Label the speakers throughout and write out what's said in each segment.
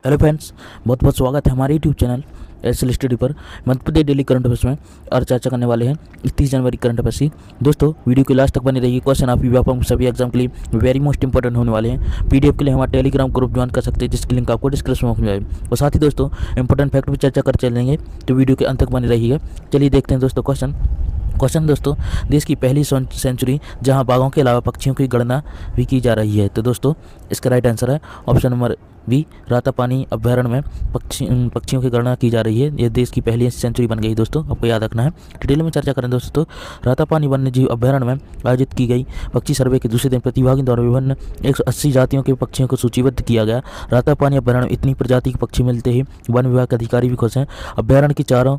Speaker 1: Hello friends, बहुत बहुत स्वागत है हमारे यूट्यूब चैनल एसएल स्टडी पर। Madhya Pradesh daily current affairs में और चर्चा करने वाले हैं 31 जनवरी करंट अफेयर्स की। दोस्तों, वीडियो के लास्ट तक बने रहिए। क्वेश्चन आपकी व्यापक सभी एग्जाम के लिए वेरी मोस्ट इंपॉर्टेंट होने वाले हैं। पीडीएफ के लिए हमारा टेलीग्राम ग्रुप ज्वाइन कर सकते हैं, जिसकी लिंक आपको डिस्क्रिप्शन में मिल जाएगी। और साथ ही दोस्तों, इंपॉर्टेंट फैक्ट भी चर्चा कर चलेंगे, तो वीडियो के अंत तक बने रहिएगा। चलिए देखते हैं दोस्तों क्वेश्चन दोस्तों, देश की पहली सेंचुरी जहां बाघों के अलावा पक्षियों की गणना भी की जा रही है। तो दोस्तों, इसका राइट आंसर है ऑप्शन नंबर बी, रातापानी अभ्यारण्य में पक्षियों की गणना की जा रही है। यह देश की पहली सेंचुरी बन गई दोस्तों, आपको याद रखना है। डिटेल में चर्चा करें दोस्तों, रातापानी वन्य जीव अभ्यारण्य में आयोजित की गई पक्षी सर्वे के दूसरे दिन प्रतिभागियों द्वारा विभिन्न 180 जातियों के पक्षियों को सूचीबद्ध किया गया। रातापानी अभ्यारण्य में इतनी प्रजाति के पक्षी मिलते ही वन विभाग के अधिकारी भी खुश हैं। अभ्यारण्य की चारों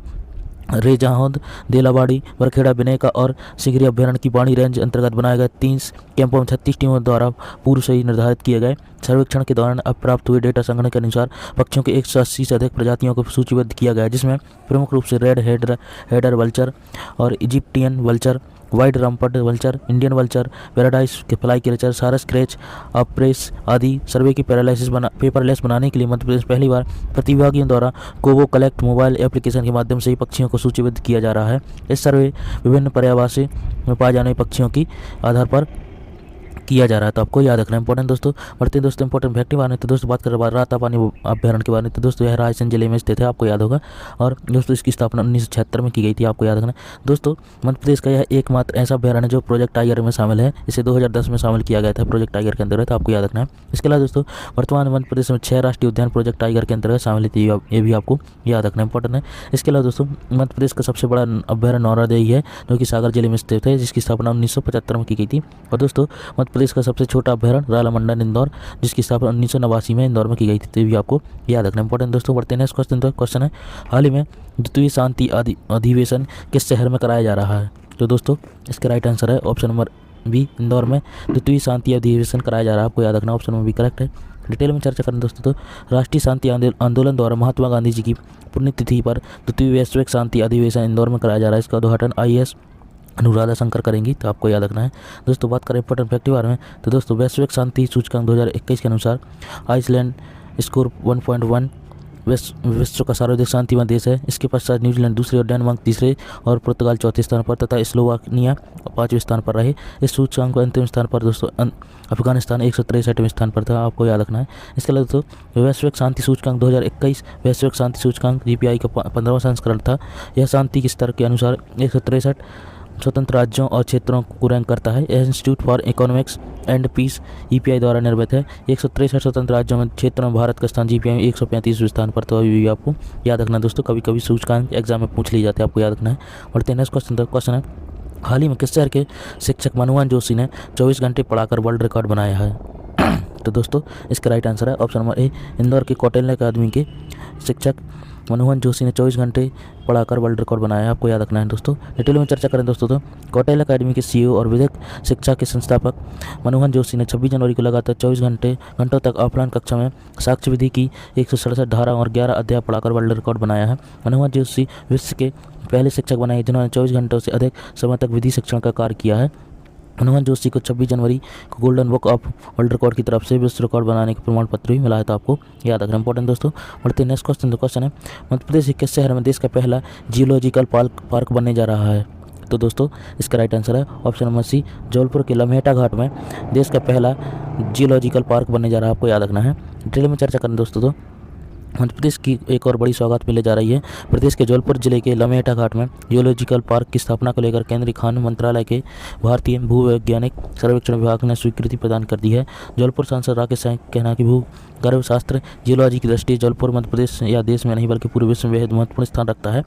Speaker 1: रेजाहोद, देलावाड़ी, बरखेड़ा, बिनेका और सिगरी अभ्यारण्य की बाणी रेंज अंतर्गत बनाए गए 30 कैंपों में 36 टीमों द्वारा पूर्व से ही निर्धारित किए गए सर्वेक्षण के दौरान अब प्राप्त हुए डेटा संग्रह के अनुसार पक्षियों के 180 से अधिक प्रजातियों को सूचीबद्ध किया गया, जिसमें प्रमुख रूप से रेड हेडर वल्चर और Egyptian vulture, white rumped vulture, Indian vulture, paradise के फ्लाई कैचर, सारस क्रेच, अप्रेस आदि। सर्वे की पेपरलेस बनाने के लिए मध्य प्रदेश पहली बार प्रतिभागियों द्वारा कोवो कलेक्ट मोबाइल एप्लीकेशन के माध्यम से ही पक्षियों को सूचीबद्ध किया जा रहा है। इस सर्वे विभिन्न पर्यावासी में पाए जाने वाले पक्षियों की आधार पर किया जा रहा है, तो आपको याद रखना है। इंपॉर्टेंट दोस्तों, बढ़ते हैं दोस्तों इंपॉर्टेंट फैक्ट के बारे में। तो दोस्तों, बात करें रातापानी अभ्यारण्य के बारे में, तो दोस्तों यह रायसेन जिले में स्थित है, आपको याद होगा। और दोस्तों, इसकी स्थापना 1976 में की गई थी, आपको याद रखना है। दोस्तों, मध्य प्रदेश का यह एकमात्र ऐसा अभ्यारण्य जो प्रोजेक्ट टाइगर में शामिल है। इसे 2010 में शामिल किया गया था प्रोजेक्ट टाइगर के अंतर्गत, आपको याद रखना है। इसके अलावा दोस्तों, वर्तमान मध्य प्रदेश में 6 राष्ट्रीय उद्यान प्रोजेक्ट टाइगर के अंतर्गत शामिल थी, ये भी आपको याद रखना इंपॉर्टेंट है। इसके अलावा दोस्तों, मध्य प्रदेश का सबसे बड़ा अभ्यारण्य नौरादेई है, जो कि सागर जिले में स्थित है, जिसकी स्थापना 1975 में की गई थी। और दोस्तों, मध्य प्रदेश का सबसे छोटा अभ्यारण्य रालामंडन इंदौर, जिसकी स्थापना 1989 में इंदौर में की गई थी, तो भी आपको याद रखना इंपॉर्टेंट दोस्तों। बढ़ते हैं नेक्स्ट क्वेश्चन। तो क्वेश्चन है, हाल ही में द्वितीय शांति अधिवेशन किस शहर में कराया जा रहा है? तो दोस्तों, इसका राइट आंसर है ऑप्शन नंबर बी, इंदौर में द्वितीय शांति अधिवेशन कराया जा रहा है, आपको याद रखना। ऑप्शन नंबर बी करेक्ट है। डिटेल में चर्चा करें दोस्तों, तो राष्ट्रीय शांति आंदोलन द्वारा महात्मा गांधी जी की पुण्यतिथि पर द्वितीय वैश्विक शांति अधिवेशन इंदौर में कराया जा रहा है। इसका उद्घाटन IAS अनुराधा शंकर करेंगी, तो आपको याद रखना है। दोस्तों, बात करें इंपॉर्टेंट फैक्ट के बारे में, तो दोस्तों, वैश्विक शांति सूचकांक 2021 के अनुसार आइसलैंड स्कोर 1.1 विश्व का सर्वाधिक शांतिमय देश है। इसके पश्चात न्यूजीलैंड दूसरे और डेनमार्क तीसरे और पुर्तगाल चौथे स्थान पर तथा स्लोवाकिया 5वें स्थान पर रहे। इस सूचकांक को अंतिम स्थान पर दोस्तों अफगानिस्तान 163वें स्थान पर था, आपको याद रखना है। इसके अलावा दोस्तों, वैश्विक शांति सूचकांक 2021 वैश्विक शांति सूचकांक GPI का 15वां संस्करण था। यह शांति के स्तर के अनुसार 163 स्वतंत्र राज्यों और क्षेत्रों को रैंक करता है। यह institute for economics and peace EPI द्वारा निर्मित है। 163 स्वतंत्र राज्यों में क्षेत्रों में भारत का स्थान GPI में 135वें स्थान पर, तो अभी भी आपको याद रखना दोस्तों। कभी कभी सूचकांक एग्जाम में पूछ ली जाते हैं, आपको याद रखना है। बढ़ते हैं नेक्स्ट क्वेश्चन। तो क्वेश्चन है, हाल ही में किस शहर के शिक्षक मनोहर जोशी ने 24 घंटे पढ़ाकर वर्ल्ड रिकॉर्ड बनाया है? तो दोस्तों, इसका राइट आंसर है ऑप्शन नंबर ए, इंदौर के कौटिल्य अकादमी के शिक्षक मनोहर जोशी ने 24 घंटे पढ़ाकर वर्ल्ड रिकॉर्ड बनाया है, आपको याद रखना है दोस्तों। डिटेल में चर्चा करें दोस्तों, तो कौटिल्य अकादमी के CEO और विधिक शिक्षा के संस्थापक मनोहर जोशी ने 26 जनवरी को लगातार 24 घंटों तक ऑफलाइन कक्षा में साक्ष्य विधि की 167 धारा और 11 अध्याय पढ़ाकर वर्ल्ड रिकॉर्ड बनाया है। मनोहर जोशी विश्व के पहले शिक्षक बनाए जिन्होंने 24 घंटों से अधिक समय तक विधि शिक्षण का कार्य किया है। मनोहर जोशी को 26 जनवरी को golden book of world record की तरफ से विश्व रिकॉर्ड बनाने का प्रमाण पत्र भी मिला है, तो आपको याद रखना इंपॉर्टेंट दोस्तों। बढ़ते नेक्स्ट क्वेश्चन। तो क्वेश्चन है, मध्य प्रदेश के शहर में देश का पहला जियोलॉजिकल पार्क बनने जा रहा है? तो दोस्तों, इसका राइट आंसर है ऑप्शन नंबर सी, जबलपुर के लम्हेटा घाट में देश का पहला जियोलॉजिकल पार्क बनने जा रहा है, आपको याद रखना है। डिटेल में चर्चा करें दोस्तों, तो मध्य प्रदेश की एक और बड़ी सौगात मिलने जा रही है। प्रदेश के जबलपुर जिले के लम्हेटा घाट में जियोलॉजिकल पार्क की स्थापना को लेकर केंद्रीय खान मंत्रालय के भारतीय भूवैज्ञानिक सर्वेक्षण विभाग ने स्वीकृति प्रदान कर दी है। जबलपुर सांसद राकेश सिंह का कहना है कि भूगर्भशास्त्र जियोलॉजी की दृष्टि जबलपुर मध्य प्रदेश या देश में नहीं बल्कि पूरे विश्व में बेहद महत्वपूर्ण स्थान रखता है।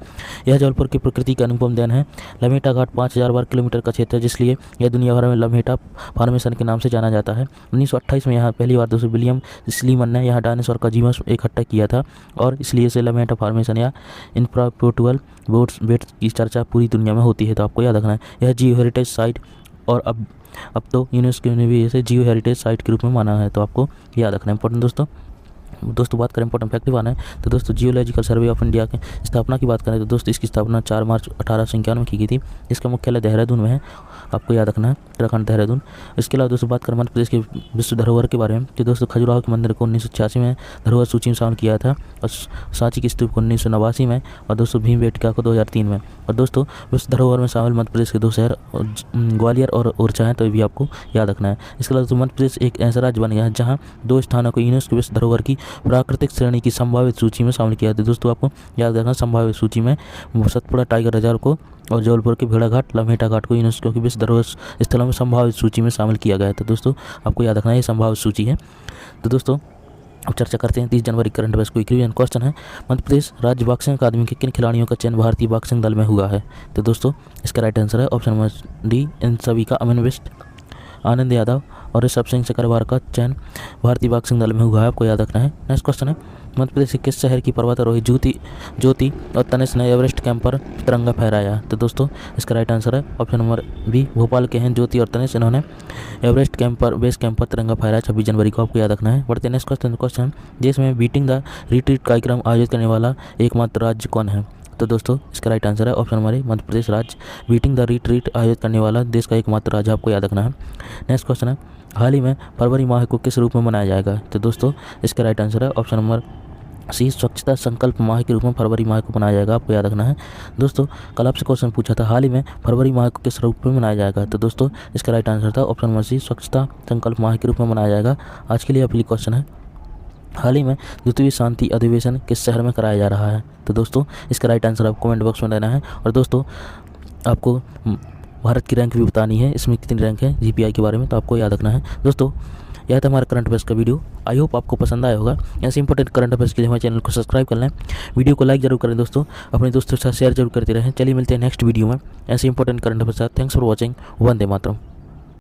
Speaker 1: यह जबलपुर की प्रकृति का अनुपम देन है। लम्हेटा घाट 5000 वर्ग किलोमीटर का क्षेत्र है, जिसलिए यह दुनिया भर में लम्हेटा फॉर्मेशन के नाम से जाना जाता है। 1928 में यहाँ पहली बार दोस्तों विलियम स्लीमन ने यहाँ डायनासोर का जीवाश्म इकट्ठा किया था, और इसलिए से लम्हेटा फॉर्मेशन या इनप्राप्यूटल बेट्स की चर्चा पूरी दुनिया में होती है, तो आपको याद रखना है। यह जियो हेरिटेज साइट और अब तो यूनेस्को ने भी इसे जियो हेरिटेज साइट के रूप में माना है, तो आपको याद रखना है इंपॉर्टेंट दोस्तों। दोस्तों बात करें इंपॉर्टेंट फैक्ट वन है तो दोस्तों जियोलॉजिकल सर्वे ऑफ इंडिया की स्थापना की बात करें तो दोस्तों इसकी स्थापना 4 मार्च 1891 में की गई थी। इसका मुख्यालय देहरादून में है, आपको याद रखना है, उत्तराखंड देहरादून। इसके अलावा दोस्तों बात करें मध्य प्रदेश के विश्व धरोहर के बारे में तो दोस्तों खजुराहो के मंदिर को 1986 में धरोहर सूची में शामिल किया था और सांची के स्तूप को 1989 में और दोस्तों भीमबेटका को 2003 में। और दोस्तों विश्व धरोहर में शामिल मध्य प्रदेश के 2 शहर ग्वालियर और ओरछा हैं, तो ये भी आपको याद रखना है। इसके अलावा मध्य प्रदेश एक ऐसा राज्य बन गया है जहाँ 2 स्थानों को यूनेस्को विश्व धरोहर की प्राकृतिक श्रेणी की संभावित सूची में शामिल किया था। दोस्तों आपको याद रखना संभावित सूची में सतपुड़ा टाइगर रिजर्व को और जबलपुर के भेड़ाघाट लम्हेटा घाट को यूनेस्को की विश्व धरोहर स्थलों में संभावित सूची में शामिल किया गया है। तो दोस्तों आपको याद रखना है ये संभावित सूची है। तो दोस्तों अब चर्चा करते हैं 30 जनवरी करंट अफेयर्स को। एक रिवीजन क्वेश्चन है, मध्य प्रदेश राज्य बॉक्सिंग अकादमी के किन खिलाड़ियों का चयन भारतीय बॉक्सिंग दल में हुआ है? तो दोस्तों इसका राइट आंसर है ऑप्शन नंबर डी, इन सभी का अमन बिष्ट, आनंद यादव और ऋषभ सिंह चक्रवार का चयन भारतीय बॉक्सिंग दल में हुआ है, आपको याद रखना है। नेक्स्ट क्वेश्चन है, मध्य प्रदेश के किस शहर की पर्वतारोही ज्योति और तनिष्क ने एवरेस्ट कैंप पर तिरंगा फहराया? तो दोस्तों इसका राइट आंसर है ऑप्शन नंबर बी, भोपाल के हैं ज्योति और तनिष्क, इन्होंने एवरेस्ट बेस कैंप पर तिरंगा फहराया 26 जनवरी को, आपको याद रखना है। बढ़ते नेक्स्ट क्वेश्चन, देश में बीटिंग द रिट्रीट कार्यक्रम आयोजित करने वाला एकमात्र राज्य कौन है? तो दोस्तों इसका राइट आंसर है option number A, Madhya Pradesh राज्य बीटिंग द रिट्रीट आयोजित करने वाला देश का एकमात्र राज्य, आपको याद रखना है। नेक्स्ट क्वेश्चन है, हाल ही में फरवरी माह को किस रूप में मनाया जाएगा? तो दोस्तों इसका राइट आंसर है ऑप्शन नंबर सी, स्वच्छता संकल्प माह के रूप में फरवरी माह को मनाया जाएगा, आपको याद रखना है। दोस्तों कल आपसे क्वेश्चन पूछा था हाल ही में फरवरी माह को किस रूप में मनाया जाएगा? तो दोस्तों इसका राइट आंसर था ऑप्शन नंबर सी, स्वच्छता संकल्प माह के रूप में मनाया जाएगा। आज के लिए अगली क्वेश्चन है, हाल ही में द्वितीय शांति अधिवेशन किस शहर में कराया जा रहा है? तो दोस्तों इसका राइट आंसर आपको कमेंट बॉक्स में देना है। और दोस्तों आपको भारत की रैंक भी बतानी है, इसमें कितनी रैंक है जीपीआई के बारे में, तो आपको याद रखना है। दोस्तों यह था हमारा करंट अफेयर्स का वीडियो, आई होप आपको पसंद आया होगा। ऐसे इंपॉर्टेंट करंट अफेयर्स के लिए हमारे चैनल को सब्सक्राइब कर लें, वीडियो को लाइक जरूर करें दोस्तों, अपने दोस्तों के साथ शेयर जरूर करते रहें। चलिए मिलते हैं नेक्स्ट वीडियो में ऐसे इंपॉर्टेंट करंट अफेयर्स के साथ। Thanks for watching, Vande Mataram.